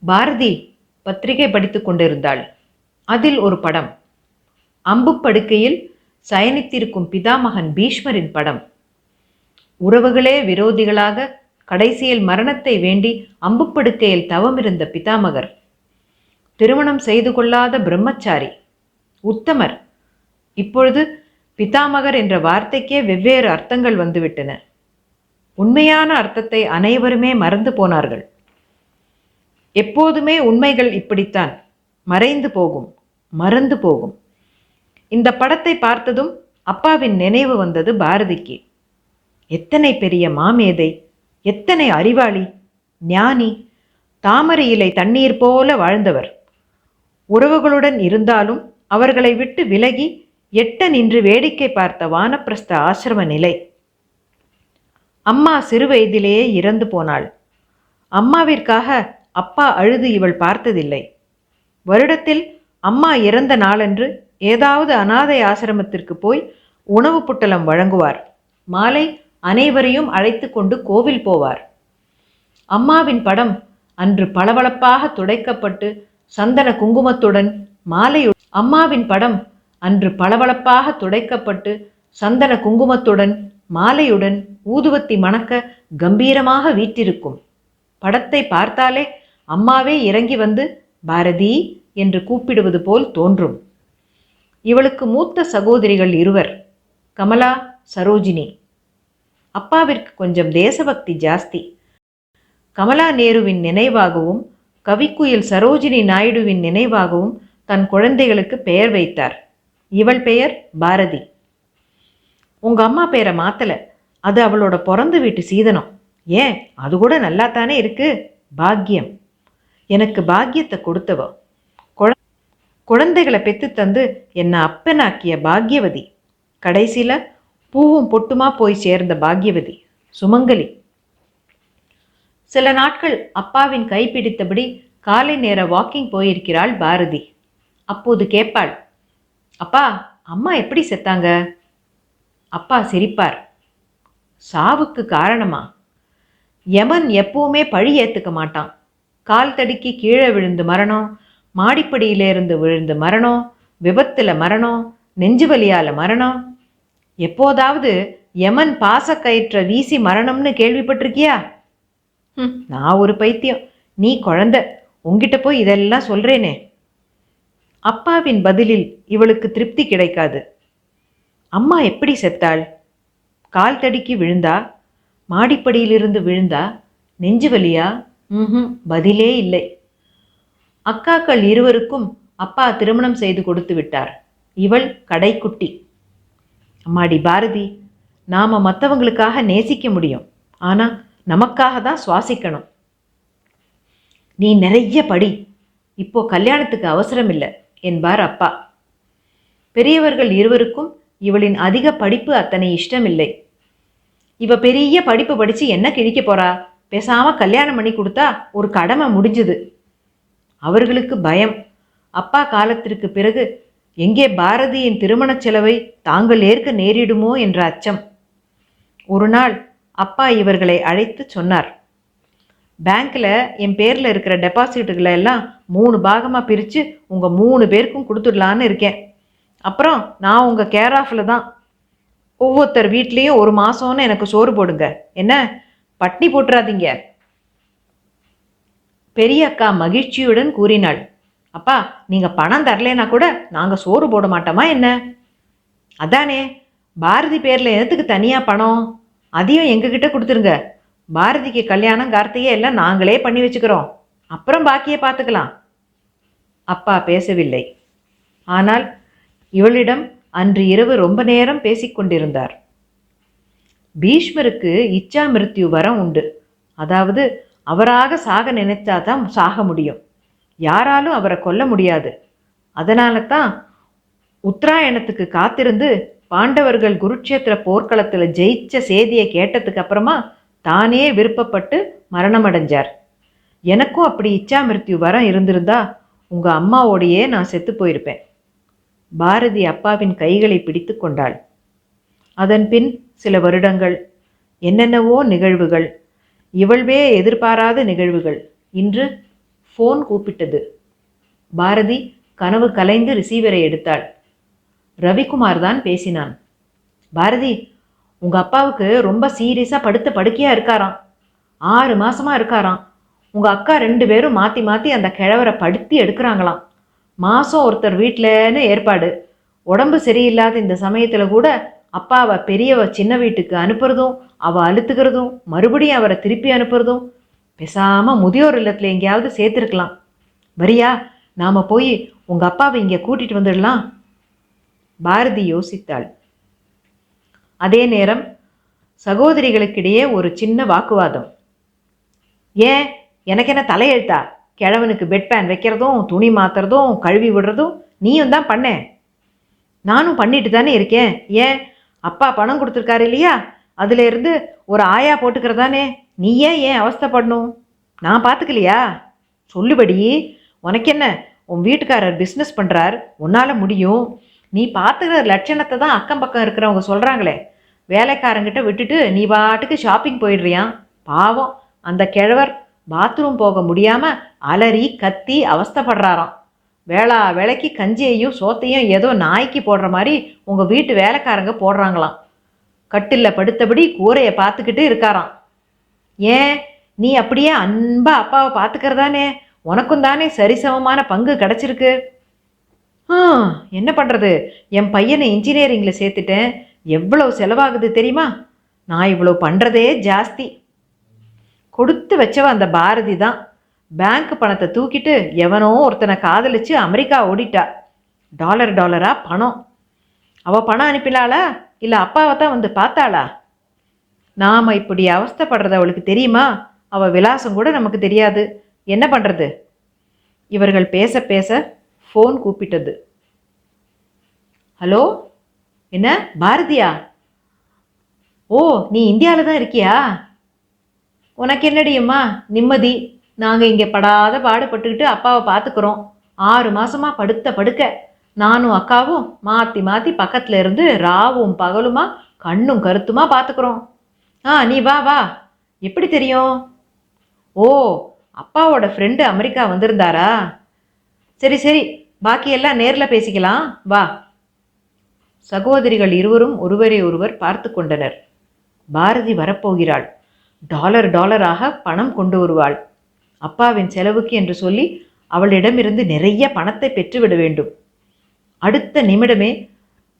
பாரதி பத்திரிகை படித்து கொண்டிருந்தாள். அதில் ஒரு படம். அம்பு படுக்கையில் சயனித்திருக்கும் பிதாமகன் பீஷ்மரின் படம். உறவுகளே விரோதிகளாக கடைசியில் மரணத்தை வேண்டி அம்புப்படுக்கையில் தவமிருந்த பிதாமகர், திருமணம் செய்து கொள்ளாத பிரம்மச்சாரி, உத்தமர். இப்பொழுது பிதாமகர் என்ற வார்த்தைக்கே வெவ்வேறு அர்த்தங்கள் வந்துவிட்டன. உண்மையான அர்த்தத்தை அனைவருமே மறந்து போனார்கள். எப்போதுமே உண்மைகள் இப்படித்தான், மறைந்து போகும், மறந்து போகும். இந்த படத்தை பார்த்ததும் அப்பாவின் நினைவு வந்தது பாரதிக்கு. எத்தனை பெரிய மாமேதை, எத்தனை அறிவாளி, ஞானி, தாமரை இலை தண்ணீர் போல வாழ்ந்தவர். உறவுகளுடன் இருந்தாலும் அவர்களை விட்டு விலகி எட்ட நின்று வேடிக்கை பார்த்த வானப்பிரஸ்த ஆசிரம நிலை. அம்மா சிறு வயதிலேயே இறந்து போனாள். அம்மாவிற்காக அப்பா அழுது இவள் பார்த்ததில்லை. வருடத்தில் அம்மா இறந்த நாளன்று ஏதாவது அனாதை ஆசிரமத்திற்கு போய் உணவு புட்டலம் வழங்குவார். மாலை அனைவரையும் அழைத்து கொண்டு கோவில் போவார். அம்மாவின் படம் அன்று பளபளப்பாக துடைக்கப்பட்டு சந்தன குங்குமத்துடன் அம்மாவின் படம் அன்று பளபளப்பாக துடைக்கப்பட்டு சந்தன குங்குமத்துடன் மாலையுடன் ஊதுவத்தி மணக்க கம்பீரமாக வீற்றிருக்கும். படத்தை பார்த்தாலே அம்மாவே இறங்கி வந்து பாரதி என்று கூப்பிடுவது போல் தோன்றும். இவளுக்கு மூத்த சகோதரிகள் இருவர், கமலா, சரோஜினி. அப்பாவிற்கு கொஞ்சம் தேசபக்தி ஜாஸ்தி. கமலா நேருவின் நினைவாகவும் கவிக்குயில் சரோஜினி நாயுடுவின் நினைவாகவும் தன் குழந்தைகளுக்கு பெயர் வைத்தார். இவள் பெயர் பாரதி. உங்க அம்மா பெயரை மாத்தல, அது அவளோட பிறந்த வீட்டு சீதனம். ஏன், அது கூட நல்லாத்தானே இருக்கு. பாக்கியம். எனக்கு பாக்கியத்தை கொடுத்தவ, குழந்தைகளை பெத்து தந்து என்னை அப்பனாக்கிய பாக்கியவதி, கடைசியில் பூவும் பொட்டுமா போய் சேர்ந்த பாக்கியவதி, சுமங்கலி. சில நாட்கள் அப்பாவின் கைப்பிடித்தபடி காலை நேர வாக்கிங் போயிருக்கிறாள் பாரதி. அப்போது கேட்பாள், அப்பா, அம்மா எப்படி செத்தாங்க? அப்பா சிரிப்பார். சாவுக்கு காரணமா? யமன் எப்பவுமே பழி ஏற்றுக்க மாட்டான். கால் தடுக்கி கீழே விழுந்து மரணம், மாடிப்படியிலிருந்து விழுந்து மரணம், விபத்தில் மரணம், நெஞ்சு வலியால் மரணம். எப்போதாவது யமன் பாசக்கயிற்ற வீசி மரணம்னு கேள்விப்பட்டிருக்கியா? நான் ஒரு பைத்தியம், நீ குழந்தை, உங்ககிட்ட போய் இதெல்லாம் சொல்கிறேனே. அப்பாவின் பதிலில் இவளுக்கு திருப்தி கிடைக்காது. அம்மா எப்படி செத்தாள்? கால் தடுக்கி விழுந்தா? மாடிப்படியிலிருந்து விழுந்தா? நெஞ்சு வலியா? பதிலே இல்லை. அக்காக்கள் இருவருக்கும் அப்பா திருமணம் செய்து கொடுத்து விட்டார். இவள் கடைக்குட்டி. அம்மாடி பாரதி, நாம் மற்றவங்களுக்காக நேசிக்க முடியும், ஆனால் நமக்காக தான் சுவாசிக்கணும். நீ நிறைய படி, இப்போ கல்யாணத்துக்கு அவசரம் இல்லை என்பார் அப்பா. பெரியவர்கள் இருவருக்கும் இவளின் அதிக படிப்பு அத்தனை இஷ்டமில்லை. இவ பெரிய படிப்பு படித்து என்ன கிழிக்க போறா, பேசாமல் கல்யாணம் பண்ணி கொடுத்தா ஒரு கடமை முடிஞ்சுது. அவர்களுக்கு பயம். அப்பா காலத்திற்கு பிறகு எங்கே பாரதியின் திருமணச் செலவை தாங்கள் ஏற்க நேரிடுமோ என்ற அச்சம். ஒரு நாள் அப்பா இவர்களை அழைத்து சொன்னார், பேங்க்கில் என் பேரில் இருக்கிற டெபாசிட்டுகளை எல்லாம் 3 பாகமாக பிரித்து உங்கள் 3 பேருக்கும் கொடுத்துடலான்னு இருக்கேன். அப்புறம் நான் உங்கள் கேர் ஆஃபில் தான். ஒவ்வொருத்தர் வீட்லேயும் 1 மாதம்னு எனக்கு சோறு போடுங்க, என்ன பட்னி போட்டுறாதீங்க. பெரிய அக்கா மகிழ்ச்சியுடன் கூறினாள், அப்பா, நீங்கள் பணம் தரலேனா கூட நாங்கள் சோறு போட மாட்டோமா என்ன? அதானே, பாரதி பேரில் எதுக்கு தனியாக பணம்? அதையும் எங்ககிட்ட கொடுத்துருங்க. பாரதிக்கு கல்யாணம் கார்த்திகை எல்லாம் நாங்களே பண்ணி வச்சுக்கிறோம், அப்புறம் பாக்கியை பார்த்துக்கலாம். அப்பா பேசவில்லை. ஆனால் இவளிடம் அன்று இரவு ரொம்ப நேரம் பேசிக்கொண்டிருந்தார். பீஷ்மருக்கு இச்சா மிருத்யு வரம் உண்டு. அதாவது அவராக சாக நினைச்சாதான் சாக முடியும், யாராலும் அவரை கொல்ல முடியாது. அதனால தான் உத்தராயணத்துக்கு காத்திருந்து பாண்டவர்கள் குருட்சேத்திர போர்க்களத்தில் ஜெயிச்ச செய்தியை கேட்டதுக்கு அப்புறமா தானே விருப்பப்பட்டு மரணமடைஞ்சார். எனக்கும் அப்படி இச்சா மிருத்யு வரம் இருந்திருந்தா உங்கள் அம்மாவோடையே நான் செத்து போயிருப்பேன். பாரதி அப்பாவின் கைகளை பிடித்து கொண்டாள். அதன் பின் சில வருடங்கள், என்னென்னவோ நிகழ்வுகள், இவள்வே எதிர்பாராத நிகழ்வுகள். இன்று ஃபோன் கூப்பிட்டது. பாரதி கனவு கலைந்து ரிசீவரை எடுத்தாள். ரவிக்குமார் தான் பேசினான். பாரதி, உங்க அப்பாவுக்கு ரொம்ப சீரியஸா படுத்த படுக்கையா இருக்காராம். 6 மாசமா இருக்காராம். உங்க அக்கா 2 பேரும் மாத்தி மாத்தி அந்த கிழவரை படுத்தி எடுக்கிறாங்களாம். மாசம் ஒருத்தர் வீட்டிலன்னு ஏற்பாடு. உடம்பு சரியில்லாத இந்த சமயத்துல கூட அப்பாவை பெரியவ சின்ன வீட்டுக்கு அனுப்புறதும், அவ அழுத்துக்கிறதும், மறுபடியும் அவரை திருப்பி அனுப்புறதும். பேசாம முதியோர் இல்லத்துல எங்கேயாவது சேர்த்துருக்கலாம். வரியா, நாம போய் உங்க அப்பாவை இங்க கூட்டிட்டு வந்துடலாம். பாரதி யோசித்தாள். அதே நேரம் சகோதரிகளுக்கிடையே ஒரு சின்ன வாக்குவாதம். ஏன், எனக்கு என்ன தலையெழுத்தா? கிழவனுக்கு பெட் பேன் வைக்கிறதும், துணி மாத்துறதும், கழுவி விடுறதும் நீயும் தான் பண்ண. நானும் பண்ணிட்டு தானே இருக்கேன். ஏன், அப்பா பணம் கொடுத்துருக்காரு இல்லையா, அதுல இருந்து ஒரு ஆயா போட்டுக்கிறதானே. நீ ஏன் அவஸ்தைப்படணும்? நான் பார்த்துக்கலையா? சொல்லுபடி. உனக்கு என்ன, உன் வீட்டுக்காரர் பிஸ்னஸ் பண்ணுறார், உன்னால் முடியும். நீ பார்த்துக்கிற லட்சணத்தை தான் அக்கம் பக்கம் இருக்கிறவங்க சொல்கிறாங்களே. வேலைக்காரங்கிட்ட விட்டுட்டு நீ பாட்டுக்கு ஷாப்பிங் போயிடுறியான். பாவம், அந்த கிழவர் பாத்ரூம் போக முடியாமல் அலறி கத்தி அவஸ்தைப்படுறாராம். வேலைக்கு கஞ்சியையும் சோத்தையும் ஏதோ நாய்க்கு போடுற மாதிரி உங்கள் வீட்டு வேலைக்காரங்க போடுறாங்களாம். கட்டில் படுத்தபடி கூரையை பார்த்துக்கிட்டு இருக்காராம். ஏன், நீ அப்படியே அன்பா அப்பாவை பார்த்துக்கிறதானே, உனக்கும் தானே சரிசமமான பங்கு கிடச்சிருக்கு. என்ன பண்ணுறது, என் பையனை இன்ஜினியரிங்கில் சேர்த்துட்டேன். எவ்வளவு செலவாகுது தெரியுமா? நான் இவ்வளோ பண்ணுறதே ஜாஸ்தி. கொடுத்து வச்சவ அந்த பாரதி தான். பேங்க் பணத்தை தூக்கிட்டு எவனோ ஒருத்தனை காதலிச்சு அமெரிக்கா ஓடிட்டா. டாலரா பணம். அவள் பணம் அனுப்பினாளா இல்லை அப்பாவை தான் வந்து பார்த்தாளா? நாம் இப்படி அவஸ்தைப்படுறது அவளுக்கு தெரியுமா? அவள் விலாசம் கூட நமக்கு தெரியாது. என்ன பண்ணுறது? இவர்கள் பேச பேச ஃபோன் கூப்பிட்டது. ஹலோ, என்ன பாரதியா? ஓ, நீ இந்தியாவில் தான் இருக்கியா? உனக்கு என்னடியம்மா நிம்மதி. நாங்கள் இங்கே படாத பாடுபட்டுக்கிட்டு அப்பாவை பார்த்துக்கிறோம். 6 மாசமா படுத்த படுக்க. நானும் அக்காவும் மாற்றி மாற்றி பக்கத்தில் இருந்து ராவும் பகலுமா கண்ணும் கருத்துமா பார்த்துக்கிறோம். நீ வா வா. எப்படி தெரியும்? ஓ, அப்பாவோட ஃப்ரெண்டு அமெரிக்கா வந்திருந்தாரா? சரி சரி, பாக்கியெல்லாம் நேரில் பேசிக்கலாம், வா. சகோதரிகள் இருவரும் ஒருவரை ஒருவர் பார்த்து கொண்டனர். பாரதி வரப்போகிறாள். டாலராக பணம் கொண்டு வருவாள். அப்பாவின் செலவுக்கு என்று சொல்லி அவளிடமிருந்து நிறைய பணத்தை பெற்றுவிட வேண்டும். அடுத்த நிமிடமே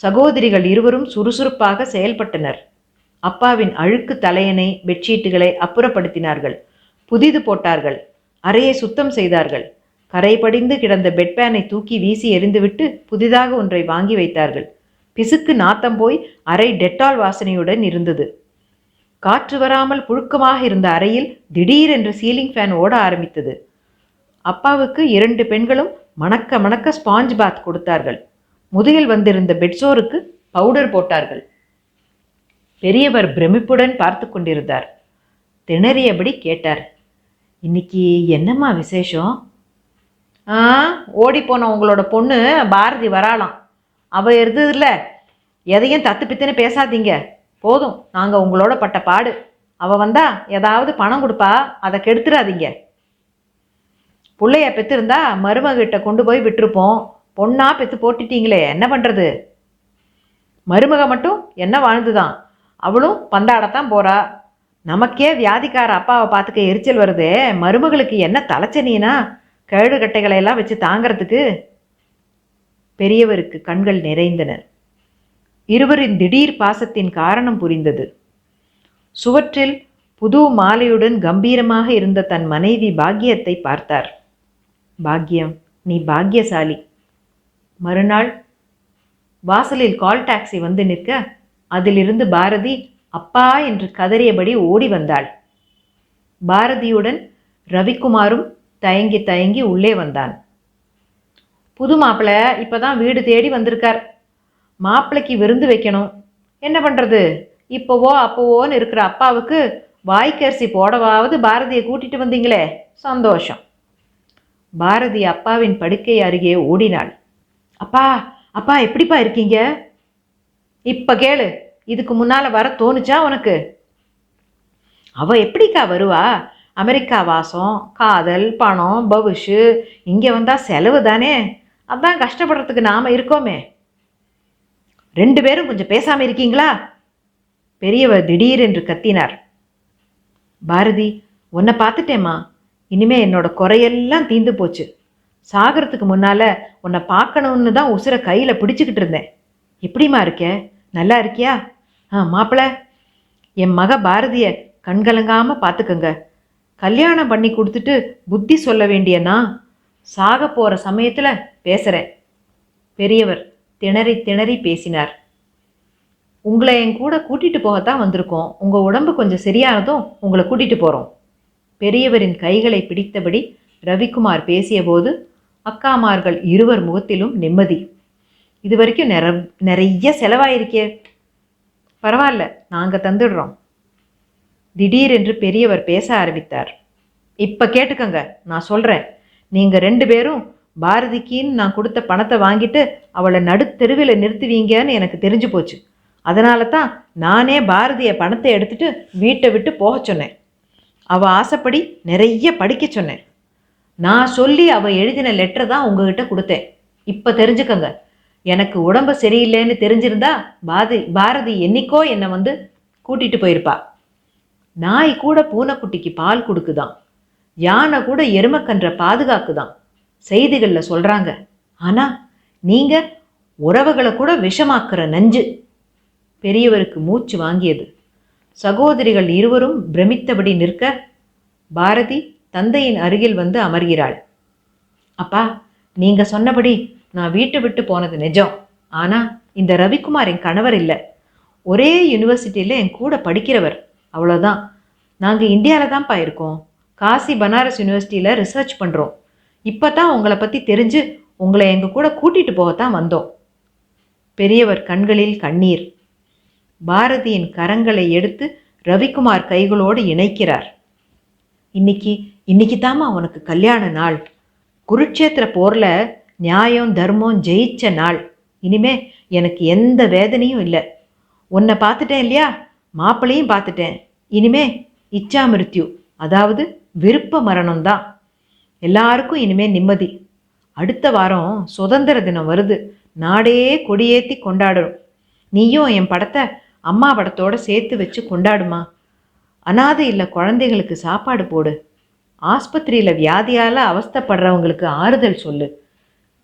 சகோதரிகள் இருவரும் சுறுசுறுப்பாக செயல்பட்டனர். அப்பாவின் அழுக்கு தலையணை, பெட்ஷீட்டுகளை அப்புறப்படுத்தினார்கள். புதிது போட்டார்கள். அறையை சுத்தம் செய்தார்கள். கரை படிந்து கிடந்த பெட்பேனை தூக்கி வீசி எறிந்துவிட்டு புதிதாக ஒன்றை வாங்கி வைத்தார்கள். பிசுக்கு நாத்தம் போய் அறை டெட்டால் வாசனையுடன் இருந்தது. காற்று வராமல் புழுக்கமாக இருந்த அறையில் திடீரென்று சீலிங் ஃபேன் ஓட ஆரம்பித்தது. அப்பாவுக்கு 2 பெண்களும் மணக்க மணக்க ஸ்பாஞ்ச் பாத் கொடுத்தார்கள். முதுகில் வந்திருந்த பெட்சோருக்கு பவுடர் போட்டார்கள். பெரியவர் பிரமிப்புடன் பார்த்து கொண்டிருந்தார். திணறியபடி கேட்டார், இன்னைக்கு என்னம்மா விசேஷம்? ஓடி போன உங்களோட பொண்ணு பாரதி வராளாம். அவ இருந்ததில்ல, எதையும் தத்து பித்துன்னு பேசாதீங்க. போதும், நாங்கள் உங்களோட பட்ட பாடு. அவள் வந்தா ஏதாவது பணம் கொடுப்பா, அதை கெடுத்துடாதீங்க. பிள்ளைய பெற்றிருந்தா மருமகிட்ட கொண்டு போய் விட்டுருப்போம். பொண்ணா பெற்று போட்டுட்டீங்களே, என்ன பண்ணுறது? மருமக மட்டும் என்ன வாழ்ந்துதான், அவளும் பந்தாடத்தான் போறா. நமக்கே வியாதிக்கார அப்பாவை பார்த்துக்க எரிச்சல் வருதே, மருமகளுக்கு என்ன தலைச்சனினா கேடு கட்டைகளையெல்லாம் வச்சு தாங்கிறதுக்கு? பெரியவருக்கு கண்கள் நிறைந்தன. இருவரின் திடீர் பாசத்தின் காரணம் புரிந்தது. சுவற்றில் புது மாலையுடன் கம்பீரமாக இருந்த தன் மனைவி பாக்கியத்தை பார்த்தார். பாக்கியம், நீ பாக்கியசாலி. மறுநாள் வாசலில் கால் டாக்ஸி வந்து நிற்க அதிலிருந்து பாரதி அப்பா என்று கதறியபடி ஓடி வந்தாள். பாரதியுடன் ரவிக்குமாரும் தயங்கி தயங்கி உள்ளே வந்தான். புது மாப்பிள்ளை இப்பதான் வீடு தேடி வந்திருக்கார். மாப்பிள்ளைக்கு விருந்து வைக்கணும். என்ன பண்ணுறது, இப்போவோ அப்போவோன்னு இருக்கிற அப்பாவுக்கு வாய்க்கரிசி போடவாவது பாரதியை கூட்டிட்டு வந்தீங்களே, சந்தோஷம். பாரதி அப்பாவின் படுக்கை அருகே ஓடினாள். அப்பா அப்பா எப்படிப்பா இருக்கீங்க? இப்ப கேளு, இதுக்கு முன்னால வர தோணுச்சா உனக்கு? அவ எப்படிக்கா வருவா? அமெரிக்கா வாசம், காதல், பணம், பவுஷு, இங்கே வந்தால் செலவு தானே. அதான் கஷ்டப்படுறதுக்கு நாம் இருக்கோமே. 2 பேரும் கொஞ்சம் பேசாமல் இருக்கீங்களா? பெரியவர் திடீரென்று கத்தினார். பாரதி, உன்னை பார்த்துட்டேம்மா. இனிமே என்னோட குறையெல்லாம் தீந்து போச்சு. சாகிறதுக்கு முன்னால் உன்னை பார்க்கணுன்னு தான் உசுரை கையில் பிடிச்சிக்கிட்டு இருந்தேன். எப்படிம்மா இருக்க? நல்லா இருக்கியா? மாப்பிள்ள, என் மக பாரதியை கண்கலங்காமல் பார்த்துக்கங்க. கல்யாணம் பண்ணி கொடுத்துட்டு புத்தி சொல்ல வேண்டியனா சாக போகிற சமயத்தில் பேசுகிறேன். பெரியவர் திணறி திணறி பேசினார். உங்களை என் கூட கூட்டிகிட்டு போகத்தான் வந்திருக்கோம். உங்கள் உடம்பு கொஞ்சம் சரியானதும் உங்களை கூட்டிகிட்டு போகிறோம். பெரியவரின் கைகளை பிடித்தபடி ரவிக்குமார் பேசியபோது அக்காமார்கள் இருவர் முகத்திலும் நிம்மதி. இது வரைக்கும் நிறைய செலவாயிருக்கே. பரவாயில்ல, நாங்கள் தந்துடுறோம். திடீரென்று பெரியவர் பேச ஆரம்பித்தார். இப்போ கேட்டுக்கங்க, நான் சொல்கிறேன். நீங்கள் 2 பேரும் பாரதிக்குன்னு நான் கொடுத்த பணத்தை வாங்கிட்டு அவளை நடுத்தெருவில் நிறுத்துவீங்கன்னு எனக்கு தெரிஞ்சு போச்சு. அதனால தான் நானே பாரதியை பணத்தை எடுத்துட்டு வீட்டை விட்டு போக சொன்னேன். அவள் ஆசைப்படி நிறைய படிக்க சொன்னேன். நான் சொல்லி அவள் எழுதின லெட்டர் தான் உங்ககிட்ட கொடுத்தேன். இப்போ தெரிஞ்சுக்கங்க, எனக்கு உடம்பு சரியில்லைன்னு தெரிஞ்சிருந்தா பாரதி என்னைக்கோ என்னை வந்து கூட்டிகிட்டு போயிருப்பா. நாய் கூட பூனைக்குட்டிக்கு பால் கொடுக்குதான், யானை கூட எருமக்கன்றை பாதுகாக்குதான் செய்திகளில் சொல்கிறாங்க. ஆனால் நீங்கள் உறவுகளை கூட விஷமாக்குற நஞ்சு. பெரியவருக்கு மூச்சு வாங்கியது. சகோதரிகள் இருவரும் பிரமித்தபடி நிற்க பாரதி தந்தையின் அருகில் வந்து அமர்கிறாள். அப்பா, நீங்கள் சொன்னபடி நான் வீட்டை விட்டு போனது நிஜம். ஆனால் இந்த ரவிக்குமார் என் கணவர் இல்லை. ஒரே யூனிவர்சிட்டியில் என் கூட படிக்கிறவர், அவ்வளோதான். நாங்கள் இந்தியாவில் தான்ப்பா இருக்கோம். காசி பனாரஸ் யூனிவர்சிட்டியில் ரிசர்ச் பண்ணுறோம். இப்போ தான் உங்களை பற்றி தெரிஞ்சு உங்களை எங்கள் கூட கூட்டிகிட்டு போகத்தான் வந்தோம். பெரியவர் கண்களில் கண்ணீர். பாரதியின் கரங்களை எடுத்து ரவிக்குமார் கைகளோடு இணைக்கிறார். இன்னைக்கு தாமா உனக்கு கல்யாண நாள். குருட்சேத்திர போரில் நியாயம் தர்மம் ஜெயிச்ச நாள். இனிமே எனக்கு எந்த வேதனையும் இல்லை. உன்னை பார்த்துட்டேன் இல்லையா, மாப்பிள்ளையும் பார்த்துட்டேன். இனிமே இச்சா மிருத்யு, அதாவது விருப்ப மரணம்தான். எல்லாருக்கும் இனிமே நிம்மதி. அடுத்த வாரம் சுதந்திர தினம் வருது. நாடே கொடியேற்றி கொண்டாடுறோம். நீயும் என் படத்தை அம்மா படத்தோடு சேர்த்து வச்சு கொண்டாடுமா. அனாதை இல்லை குழந்தைகளுக்கு சாப்பாடு போடு. ஆஸ்பத்திரியில் வியாதியால் அவஸ்தைப்படுறவங்களுக்கு ஆறுதல் சொல்லு.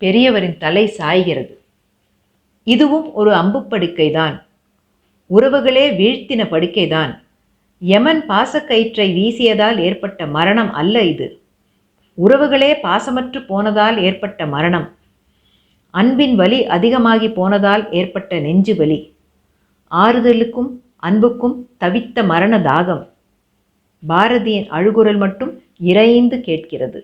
பெரியவரின் தலை சாய்கிறது. இதுவும் ஒரு அம்பு படுக்கைதான். உறவுகளே வீழ்த்தின படுக்கைதான். யமன் பாசக்கயிற்றை வீசியதால் ஏற்பட்ட மரணம் அல்ல இது. உறவுகளே பாசமற்று போனதால் ஏற்பட்ட மரணம். அன்பின் வலி அதிகமாகி போனதால் ஏற்பட்ட நெஞ்சு வலி. ஆறுதலுக்கும் அன்புக்கும் தவித்த மரண தாகம். பாரதியின் அழுகுரல் மட்டும் இறைந்து கேட்கிறது.